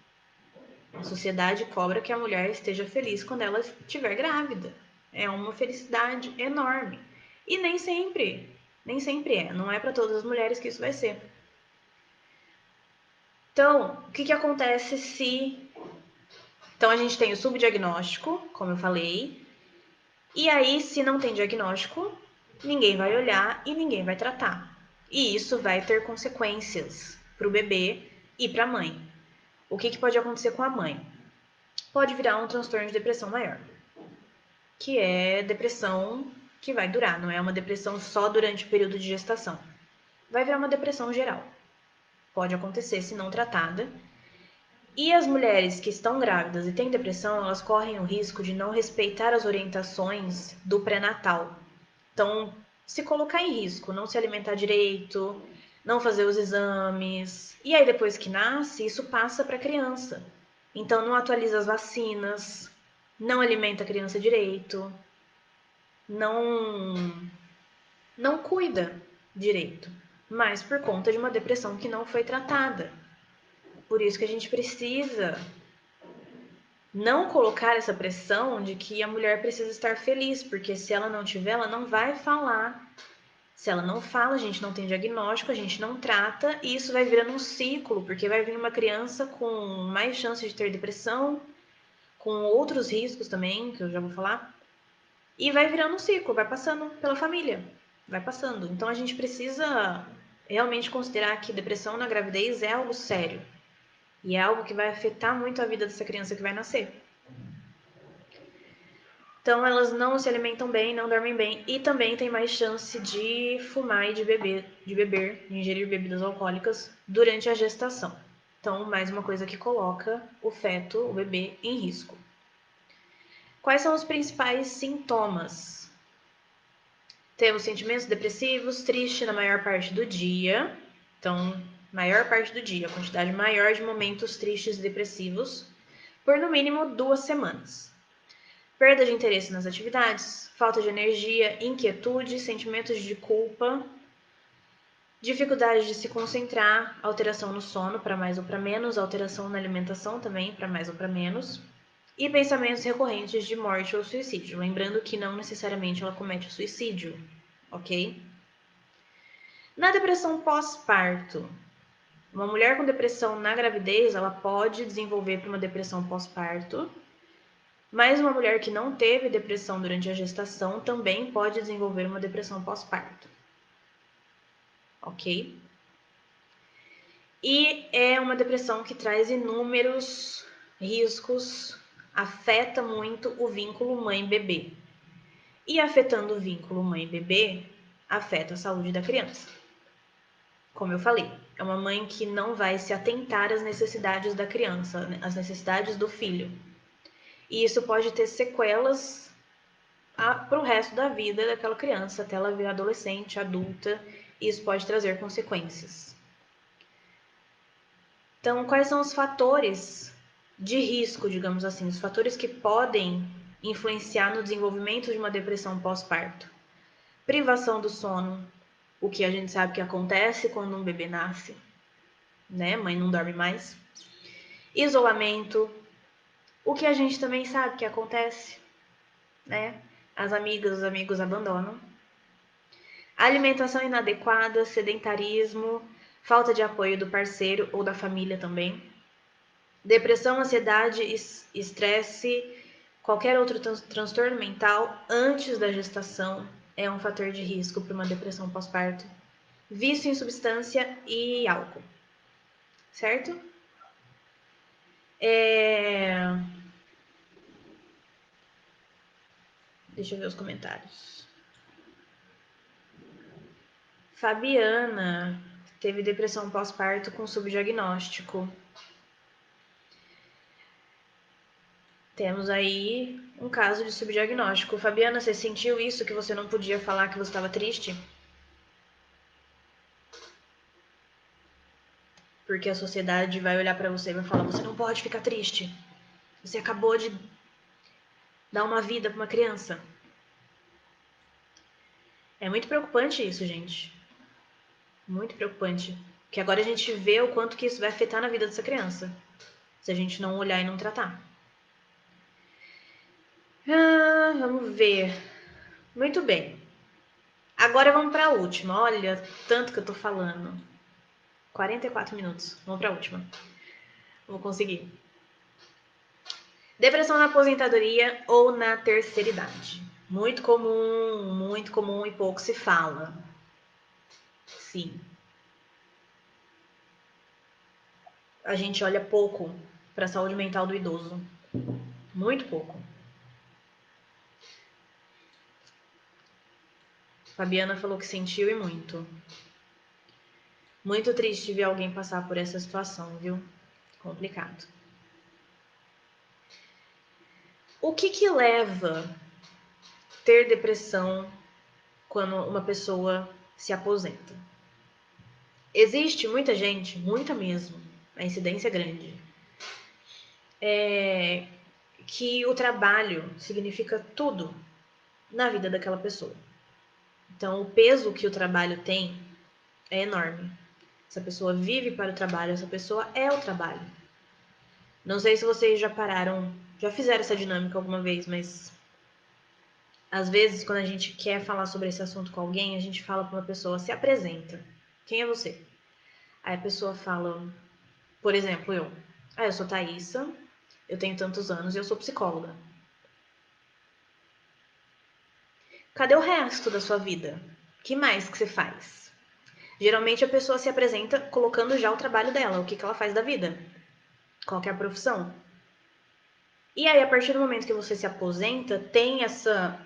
Speaker 1: A sociedade cobra que a mulher esteja feliz quando ela estiver grávida. É uma felicidade enorme. E nem sempre é. Não é para todas as mulheres que isso vai ser. Então, o que acontece se... Então, a gente tem o subdiagnóstico, como eu falei. E aí, se não tem diagnóstico, ninguém vai olhar e ninguém vai tratar. E isso vai ter consequências para o bebê e para a mãe. O que pode acontecer com a mãe? Pode virar um transtorno de depressão maior, que é depressão que vai durar, não é uma depressão só durante o período de gestação. Vai virar uma depressão geral. Pode acontecer se não tratada. E as mulheres que estão grávidas e têm depressão, elas correm o risco de não respeitar as orientações do pré-natal. Então, se colocar em risco, não se alimentar direito, não fazer os exames. E aí, depois que nasce, isso passa para a criança. Então não atualiza as vacinas, não alimenta a criança direito, não cuida direito, mas por conta de uma depressão que não foi tratada. Por isso que a gente precisa não colocar essa pressão de que a mulher precisa estar feliz, porque se ela não tiver, ela não vai falar. Se ela não fala, a gente não tem diagnóstico, a gente não trata, e isso vai virando um ciclo, porque vai vir uma criança com mais chance de ter depressão, com outros riscos também, que eu já vou falar, e vai virando um ciclo, vai passando pela família, vai passando. Então a gente precisa realmente considerar que depressão na gravidez é algo sério, e é algo que vai afetar muito a vida dessa criança que vai nascer. Então elas não se alimentam bem, não dormem bem e também tem mais chance de fumar e de beber, de ingerir bebidas alcoólicas durante a gestação. Então, mais uma coisa que coloca o feto, o bebê, em risco. Quais são os principais sintomas? Temos sentimentos depressivos, triste na maior parte do dia. Então, maior parte do dia, quantidade maior de momentos tristes e depressivos, por no mínimo 2 semanas. Perda de interesse nas atividades, falta de energia, inquietude, sentimentos de culpa, dificuldade de se concentrar, alteração no sono para mais ou para menos, alteração na alimentação também para mais ou para menos, e pensamentos recorrentes de morte ou suicídio. Lembrando que não necessariamente ela comete o suicídio, ok? Na depressão pós-parto, uma mulher com depressão na gravidez, ela pode desenvolver para uma depressão pós-parto. Mas uma mulher que não teve depressão durante a gestação também pode desenvolver uma depressão pós-parto. Ok? E é uma depressão que traz inúmeros riscos, afeta muito o vínculo mãe-bebê. E afetando o vínculo mãe-bebê, afeta a saúde da criança. Como eu falei, é uma mãe que não vai se atentar às necessidades da criança, às necessidades do filho. E isso pode ter sequelas para o resto da vida daquela criança, até ela virar adolescente, adulta, e isso pode trazer consequências. Então, quais são os fatores de risco, digamos assim, os fatores que podem influenciar no desenvolvimento de uma depressão pós-parto? Privação do sono, o que a gente sabe que acontece quando um bebê nasce, né? Mãe não dorme mais. Isolamento, o que a gente também sabe que acontece, né? As amigas, os amigos abandonam. Alimentação inadequada, sedentarismo, falta de apoio do parceiro ou da família também. Depressão, ansiedade, estresse, qualquer outro transtorno mental antes da gestação é um fator de risco para uma depressão pós-parto. Vício em substância e álcool, certo? Deixa eu ver os comentários. Fabiana teve depressão pós-parto com subdiagnóstico. Temos aí um caso de subdiagnóstico. Fabiana, você sentiu isso que você não podia falar que você estava triste? Porque a sociedade vai olhar para você e vai falar: você não pode ficar triste. Você acabou de dar uma vida para uma criança. É muito preocupante isso, gente. Muito preocupante. Porque agora a gente vê o quanto que isso vai afetar na vida dessa criança. Se a gente não olhar e não tratar. Vamos ver. Muito bem. Agora vamos para a última. Olha, tanto que eu tô falando. 44 minutos. Vamos para a última. Vou conseguir. Depressão na aposentadoria ou na terceira idade. Muito comum e pouco se fala. Sim. A gente olha pouco para a saúde mental do idoso. Muito pouco. Fabiana falou que sentiu e muito. Muito triste ver alguém passar por essa situação, viu? Complicado. O que leva a ter depressão quando uma pessoa se aposenta? Existe muita gente, muita mesmo, a incidência é grande, que o trabalho significa tudo na vida daquela pessoa. Então, o peso que o trabalho tem é enorme. Essa pessoa vive para o trabalho, essa pessoa é o trabalho. Não sei se vocês já pararam, já fizeram essa dinâmica alguma vez, mas às vezes quando a gente quer falar sobre esse assunto com alguém, a gente fala para uma pessoa, se apresenta. Quem é você? Aí a pessoa fala, por exemplo, eu sou Thaísa, eu tenho tantos anos e eu sou psicóloga. Cadê o resto da sua vida? Que mais que você faz? Geralmente a pessoa se apresenta colocando já o trabalho dela, o que ela faz da vida, qual que é a profissão. E aí, a partir do momento que você se aposenta, tem essa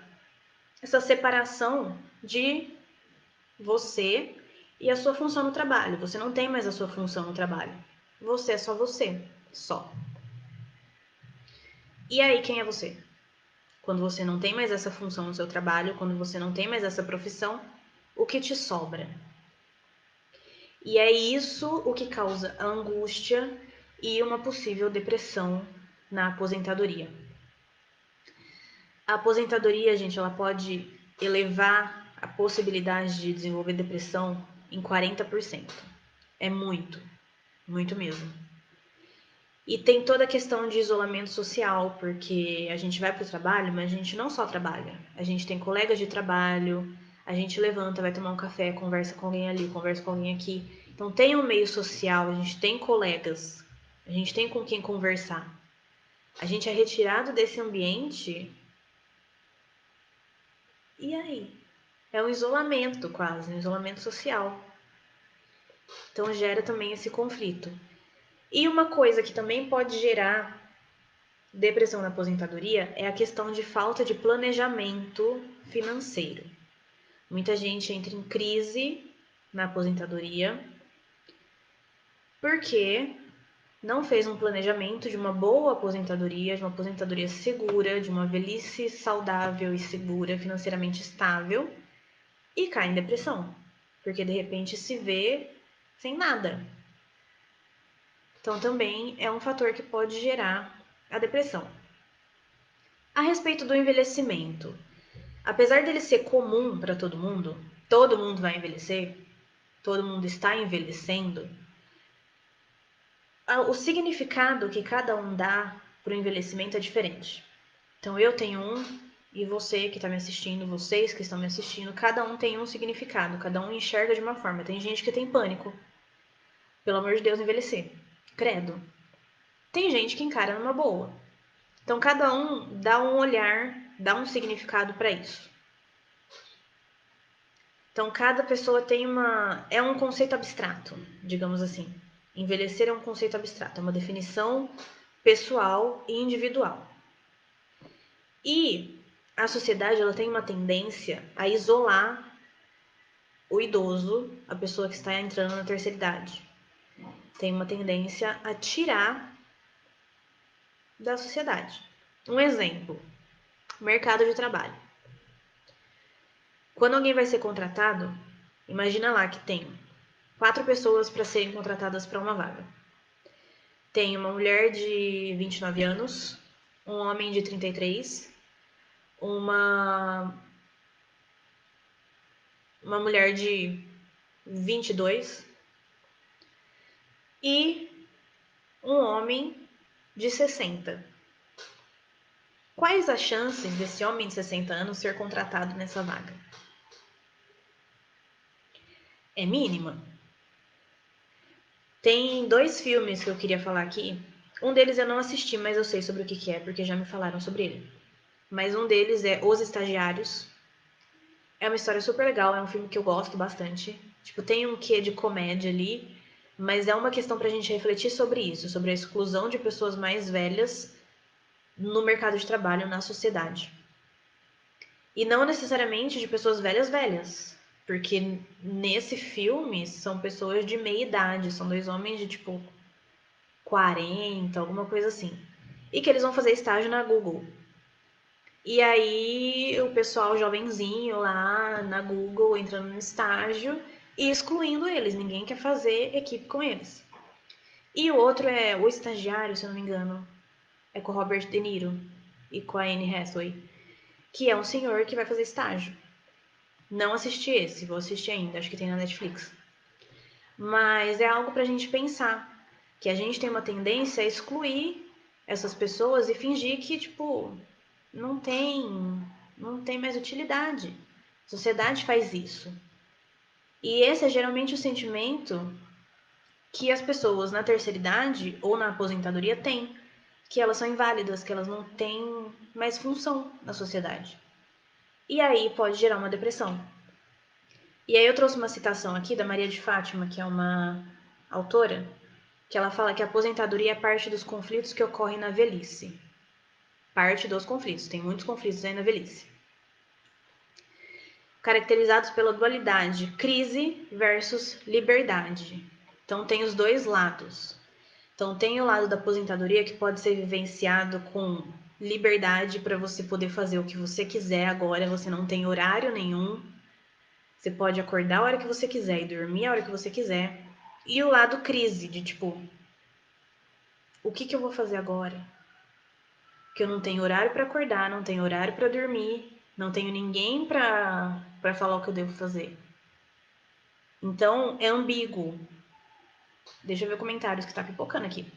Speaker 1: separação de você e a sua função no trabalho. Você não tem mais a sua função no trabalho. Você é só você, só. E aí, quem é você? Quando você não tem mais essa função no seu trabalho, quando você não tem mais essa profissão, o que te sobra? E é isso o que causa a angústia e uma possível depressão na aposentadoria. A aposentadoria, gente, ela pode elevar a possibilidade de desenvolver depressão em 40%. É muito, muito mesmo. E tem toda a questão de isolamento social, porque a gente vai para o trabalho, mas a gente não só trabalha. A gente tem colegas de trabalho, a gente levanta, vai tomar um café, conversa com alguém ali, conversa com alguém aqui. Então tem um meio social, a gente tem colegas, a gente tem com quem conversar. A gente é retirado desse ambiente e aí? É um isolamento quase, um isolamento social. Então gera também esse conflito. E uma coisa que também pode gerar depressão na aposentadoria é a questão de falta de planejamento financeiro. Muita gente entra em crise na aposentadoria porque não fez um planejamento de uma boa aposentadoria, de uma aposentadoria segura, de uma velhice saudável e segura, financeiramente estável, e cai em depressão, porque de repente se vê sem nada. Então também é um fator que pode gerar a depressão. A respeito do envelhecimento, apesar dele ser comum para todo mundo vai envelhecer, todo mundo está envelhecendo, o significado que cada um dá para o envelhecimento é diferente. Então eu tenho um e você que está me assistindo, vocês que estão me assistindo, cada um tem um significado, cada um enxerga de uma forma. Tem gente que tem pânico, pelo amor de Deus, envelhecer. Credo. Tem gente que encara numa boa. Então cada um dá um olhar, dá um significado para isso. Então cada pessoa tem é um conceito abstrato, digamos assim. Envelhecer é um conceito abstrato, é uma definição pessoal e individual. E a sociedade ela tem uma tendência a isolar o idoso, a pessoa que está entrando na terceira idade. Tem uma tendência a tirar da sociedade. Um exemplo: mercado de trabalho. Quando alguém vai ser contratado, imagina lá que tem 4 pessoas para serem contratadas para uma vaga. Tem uma mulher de 29 anos, um homem de 33, uma mulher de 22 e um homem de 60. Quais as chances desse homem de 60 anos ser contratado nessa vaga? É mínima. Tem 2 filmes que eu queria falar aqui. Um deles eu não assisti, mas eu sei sobre o que é, porque já me falaram sobre ele. Mas um deles é Os Estagiários. É uma história super legal, é um filme que eu gosto bastante. Tipo, tem um quê de comédia ali, mas é uma questão pra gente refletir sobre isso, sobre a exclusão de pessoas mais velhas no mercado de trabalho, na sociedade. E não necessariamente de pessoas velhas, porque nesse filme são pessoas de meia idade, são 2 homens de tipo 40, alguma coisa assim. E que eles vão fazer estágio na Google. E aí o pessoal jovenzinho lá na Google entrando no estágio e excluindo eles, ninguém quer fazer equipe com eles. E o outro é O Estagiário, se eu não me engano. É com o Robert De Niro e com a Anne Hathaway, que é um senhor que vai fazer estágio. Não assisti esse, vou assistir ainda, acho que tem na Netflix. Mas é algo pra gente pensar, que a gente tem uma tendência a excluir essas pessoas e fingir que, tipo, não tem mais utilidade. A sociedade faz isso. E esse é geralmente o sentimento que as pessoas na terceira idade ou na aposentadoria têm, que elas são inválidas, que elas não têm mais função na sociedade. E aí pode gerar uma depressão. E aí eu trouxe uma citação aqui da Maria de Fátima, que é uma autora, que ela fala que a aposentadoria é parte dos conflitos que ocorrem na velhice. Parte dos conflitos, tem muitos conflitos aí na velhice. Caracterizados pela dualidade crise versus liberdade. Então tem os dois lados. Então tem o lado da aposentadoria que pode ser vivenciado com liberdade para você poder fazer o que você quiser agora, você não tem horário nenhum. Você pode acordar a hora que você quiser e dormir a hora que você quiser. E o lado crise, de tipo, o que eu vou fazer agora? Que eu não tenho horário para acordar, não tenho horário para dormir, não tenho ninguém para falar o que eu devo fazer. Então é ambíguo. Deixa eu ver comentários que tá pipocando aqui.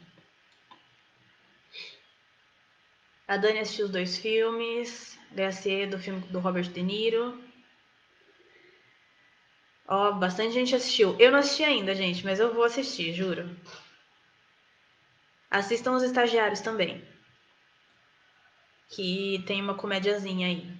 Speaker 1: A Dani assistiu os 2 filmes, DAC do filme do Robert De Niro. Ó, bastante gente assistiu. Eu não assisti ainda, gente, mas eu vou assistir, juro. Assistam Os Estagiários também, que tem uma comediazinha aí.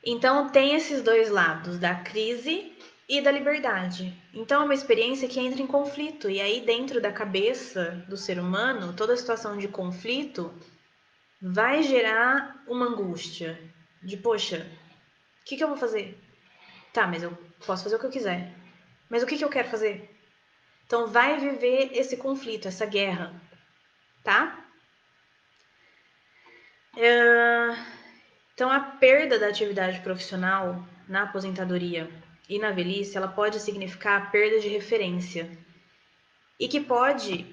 Speaker 1: Então tem esses dois lados, da crise e da liberdade. Então é uma experiência que entra em conflito, e aí dentro da cabeça do ser humano, toda situação de conflito vai gerar uma angústia de, poxa, o que eu vou fazer? Tá, mas eu posso fazer o que eu quiser. Mas o que eu quero fazer? Então vai viver esse conflito, essa guerra, tá? Então a perda da atividade profissional na aposentadoria e na velhice, ela pode significar a perda de referência e que pode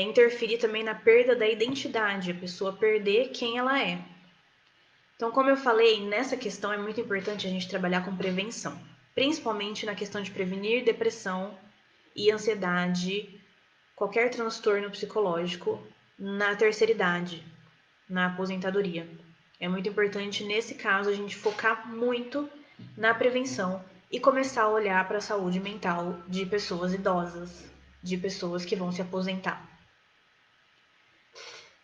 Speaker 1: interferir também na perda da identidade, a pessoa perder quem ela é. Então, como eu falei, nessa questão é muito importante a gente trabalhar com prevenção, principalmente na questão de prevenir depressão e ansiedade, qualquer transtorno psicológico na terceira idade, na aposentadoria. É muito importante, nesse caso, a gente focar muito na prevenção e começar a olhar para a saúde mental de pessoas idosas, de pessoas que vão se aposentar.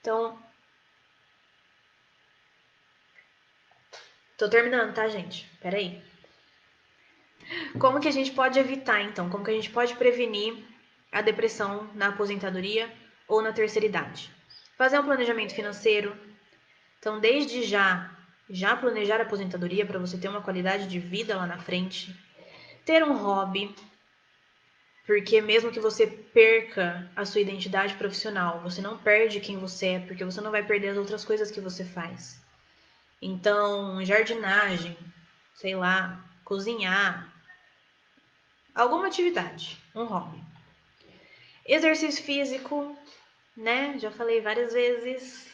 Speaker 1: Então, tô terminando, tá, gente? Peraí. Como que a gente pode evitar, então? Como que a gente pode prevenir a depressão na aposentadoria ou na terceira idade? Fazer um planejamento financeiro. Então, desde já planejar a aposentadoria para você ter uma qualidade de vida lá na frente. Ter um hobby, porque mesmo que você perca a sua identidade profissional, você não perde quem você é, porque você não vai perder as outras coisas que você faz. Então, jardinagem, sei lá, cozinhar, alguma atividade, um hobby. Exercício físico, né? Já falei várias vezes.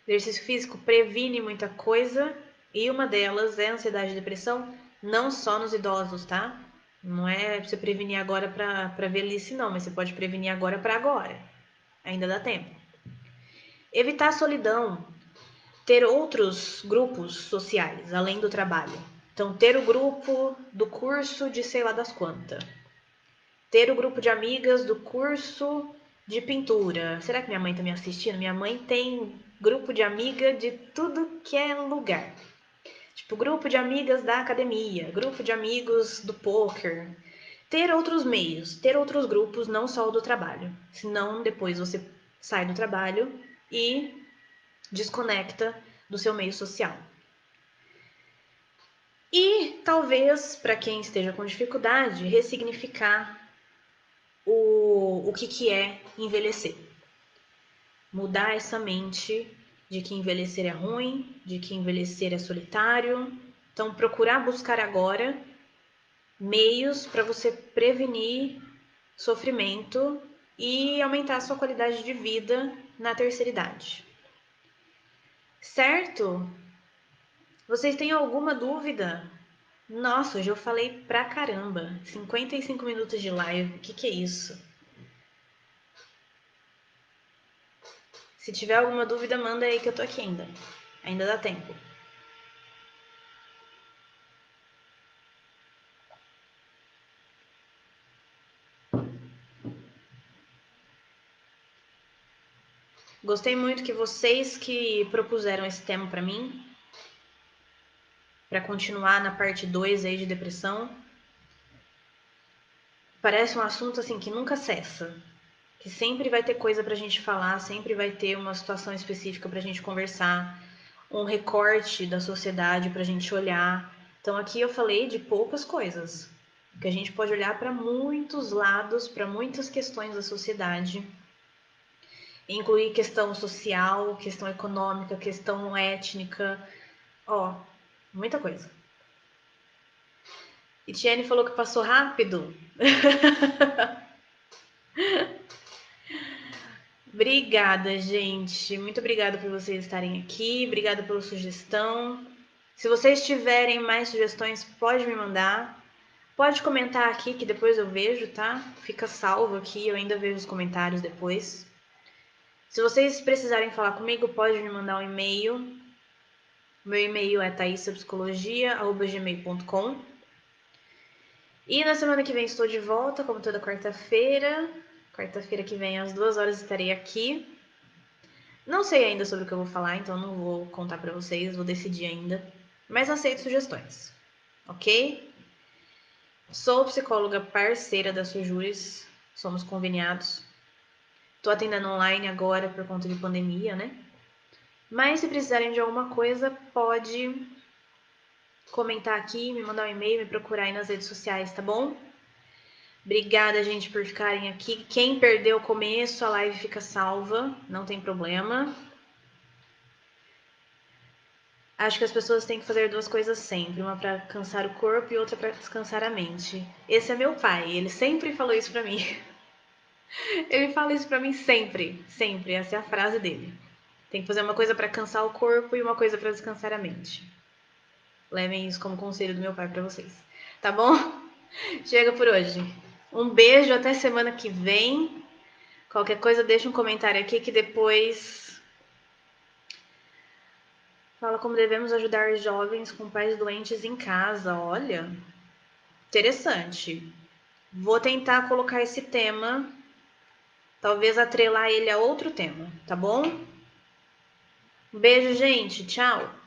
Speaker 1: Exercício físico previne muita coisa e uma delas é a ansiedade e depressão, não só nos idosos, tá? Não é pra você prevenir agora para velhice, não, mas você pode prevenir agora para agora. Ainda dá tempo. Evitar a solidão, ter outros grupos sociais além do trabalho. Então, ter o grupo do curso de sei lá das quantas. Ter o grupo de amigas do curso de pintura. Será que minha mãe tá me assistindo? Minha mãe tem grupo de amiga de tudo que é lugar. Tipo, grupo de amigas da academia, grupo de amigos do poker. Ter outros meios, ter outros grupos, não só o do trabalho. Senão, depois você sai do trabalho e desconecta do seu meio social. E talvez, para quem esteja com dificuldade, ressignificar o que é envelhecer. Mudar essa mente de que envelhecer é ruim, de que envelhecer é solitário. Então, procurar buscar agora meios para você prevenir sofrimento e aumentar a sua qualidade de vida na terceira idade. Certo? Vocês têm alguma dúvida? Nossa, hoje eu falei pra caramba. 55 minutos de live. O que é isso? Se tiver alguma dúvida, manda aí que eu tô aqui ainda. Ainda dá tempo. Gostei muito que vocês que propuseram esse tema pra mim, pra continuar na parte 2 aí de depressão. Parece um assunto assim que nunca cessa. Que sempre vai ter coisa pra gente falar, sempre vai ter uma situação específica pra gente conversar, um recorte da sociedade pra gente olhar. Então aqui eu falei de poucas coisas, que a gente pode olhar para muitos lados, para muitas questões da sociedade, incluir questão social, questão econômica, questão étnica, ó, muita coisa. E Tiene falou que passou rápido. Obrigada, gente. Muito obrigada por vocês estarem aqui. Obrigada pela sugestão. Se vocês tiverem mais sugestões, pode me mandar. Pode comentar aqui que depois eu vejo, tá? Fica salvo aqui, eu ainda vejo os comentários depois. Se vocês precisarem falar comigo, pode me mandar um e-mail. Meu e-mail é taissapsicologia@gmail.com. E na semana que vem estou de volta, como toda quarta-feira. Quarta-feira que vem, às 2 horas, estarei aqui. Não sei ainda sobre o que eu vou falar, então não vou contar pra vocês, vou decidir ainda. Mas aceito sugestões, ok? Sou psicóloga parceira da Sujures, somos conveniados. Tô atendendo online agora por conta de pandemia, né? Mas se precisarem de alguma coisa, pode comentar aqui, me mandar um e-mail, me procurar aí nas redes sociais, tá bom? Obrigada, gente, por ficarem aqui. Quem perdeu o começo, a live fica salva, não tem problema. Acho que as pessoas têm que fazer duas coisas sempre, uma para cansar o corpo e outra para descansar a mente. Esse é meu pai, ele sempre falou isso para mim. Ele fala isso para mim sempre, sempre, essa é a frase dele. Tem que fazer uma coisa para cansar o corpo e uma coisa para descansar a mente. Levem isso como conselho do meu pai para vocês. Tá bom? Chega por hoje. Um beijo, até semana que vem. Qualquer coisa, deixa um comentário aqui que depois fala como devemos ajudar jovens com pais doentes em casa. Olha, interessante. Vou tentar colocar esse tema, talvez atrelar ele a outro tema, tá bom? Um beijo, gente. Tchau.